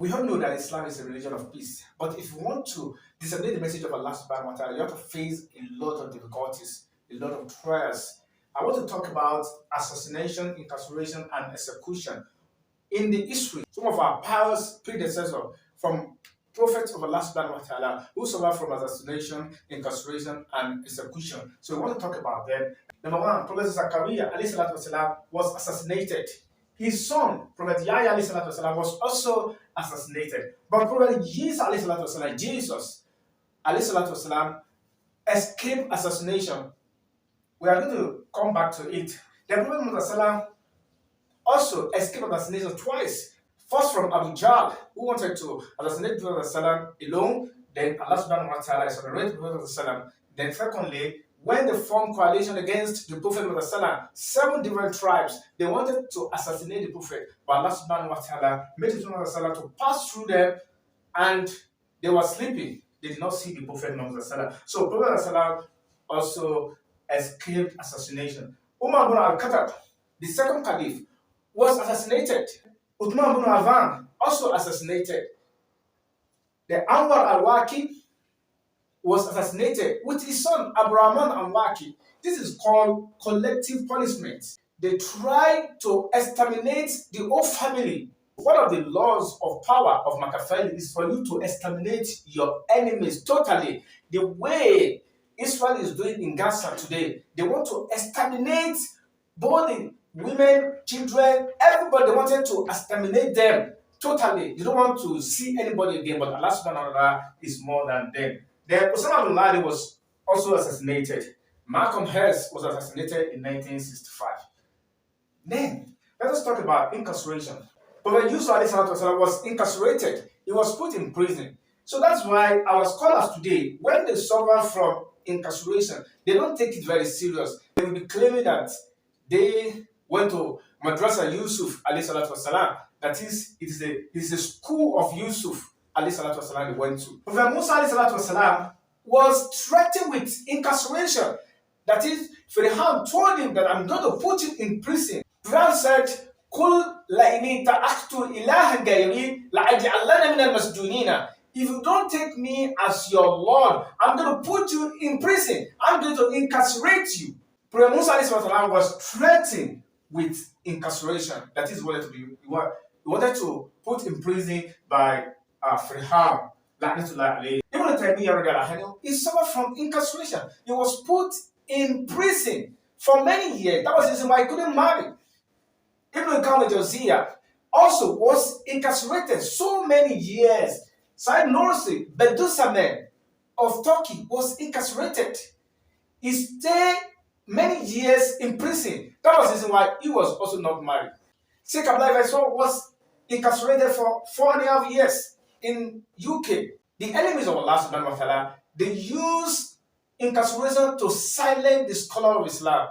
We all know that Islam is a religion of peace, but if you want to disseminate the message of Allah subhanahu wa ta'ala, you have to face a lot of difficulties, a lot of trials. I want to talk about assassination, incarceration, and execution. In the history, some of our pious predecessors from prophets of Allah subhanahu wa ta'ala who suffered from assassination, incarceration, and execution. So we want to talk about them. Number one, Prophet Zakaria alayhi salatu wasalam was assassinated. His son, Prophet Yahya alayhi salatu wasalam, was also assassinated. But Prophet Jesus alayhi salatu wasalam, Jesus alayhi salatu wasalam, escaped assassination. We are going to come back to it. The Prophet Muhammad also escaped assassination twice. First from Abu Jahl, who wanted to assassinate the Prophet alone. Then Allah subhanahu wa ta'ala exonerated the Prophet. Then secondly, when they formed coalition against the Prophet Muhammad, 7 different tribes, they wanted to assassinate the Prophet. But Allah subhanahu wa ta'ala made the Prophet to pass through them, and they were sleeping. They did not see the Prophet Muhammad. So Prophet also escaped assassination. Umar ibn al-Khattab, the second caliph, was assassinated. Uthman ibn Affan also assassinated. The Anwar al-Waqi was assassinated with his son Abdurrahman al-Waqi. This is called collective punishment. They tried to exterminate the whole family. One of the laws of power of Machiavelli is for you to exterminate your enemies totally. The way Israel is doing in Gaza today, they want to exterminate both the women, children, everybody. They wanted to exterminate them totally. They don't want to see anybody again, but Allah subhanahu wa ta'ala is more than them. Then Osama bin Laden was also assassinated. Malcolm X was assassinated in 1965. Then, let us talk about incarceration. Prophet Yusuf was incarcerated. He was put in prison. So that's why our scholars today, when they suffer from incarceration, they don't take it very serious. They will be claiming that they went to Madrasa Yusuf alayhi salatu wasalam. That is, it is a school of Yusuf alayhi salatu wasalam they went to. Prophet Musa alayhi salatu wasalam was threatened with incarceration. That is, Fir'aun told him that I'm going to put you in prison. Fir'aun said, "Kul la'ini ta'aktu ilahan gayri la'aj'alana min al-masjunina." If you don't take me as your Lord, I'm going to put you in prison. I'm going to incarcerate you. Prophet Musa was threatened with incarceration. That is, he wanted to put in prison by Fir'aun. Even Taymiyyah, he suffered from incarceration. He was put in prison for many years. That was the reason why he couldn't marry. Ibn Jawziyah also was incarcerated so many years. Said Nursi, Bedusamen of Turkey, was incarcerated. He stayed many years in prison. That was the reason why he was also not married. Sheikh Abdullah was incarcerated for 4.5 years in UK. The enemies of Allah subhanahu wa ta'ala, they use incarceration to silence the scholar of Islam,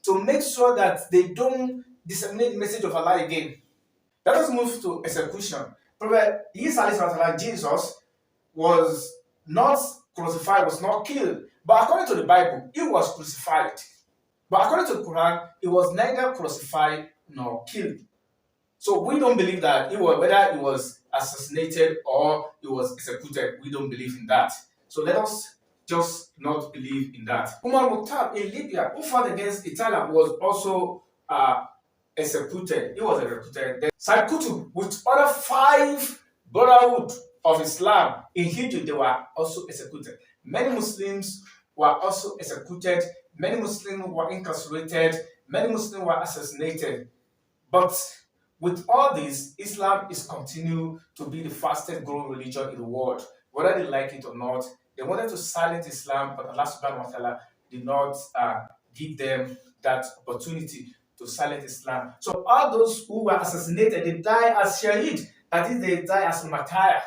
to make sure that they don't disseminate the message of Allah again. Let us move to execution. Prophet Jesus was not crucified, was not killed. But according to the Bible, he was crucified. But according to the Quran, he was neither crucified nor killed. So we don't believe that whether he was assassinated or he was executed. We don't believe in that. So let us just not believe in that. Umar Mukhtar in Libya, who fought against Italy, was also executed. He was executed. Then Said Qutb, with other 5 Brotherhood of Islam in Egypt, they were also executed. Many Muslims were also executed. Many Muslims were incarcerated. Many Muslims were assassinated. But with all this, Islam is continuing to be the fastest growing religion in the world. Whether they like it or not, they wanted to silence Islam, but Allah subhanahu wa ta'ala did not give them that opportunity to silence Islam. So all those who were assassinated, they die as shaheed. That is, they die as martyr.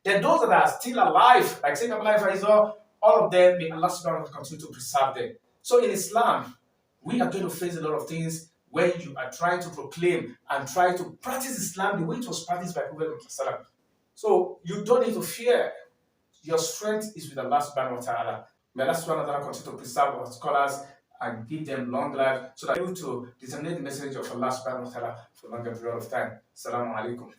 Then those that are still alive, like Sayyidina Bilal, all of them, may Allah subhanahu wa ta'ala continue to preserve them. So in Islam, we are going to face a lot of things when you are trying to proclaim and try to practice Islam the way it was practiced by Prophet Muhammad. So you don't need to fear. Your strength is with Allah subhanahu wa ta'ala. May Allah subhanahu wa ta'ala continue to preserve our scholars and give them long life so that they're able to disseminate the message of Allah subhanahu wa ta'ala for a longer period of time. Assalamu alaikum.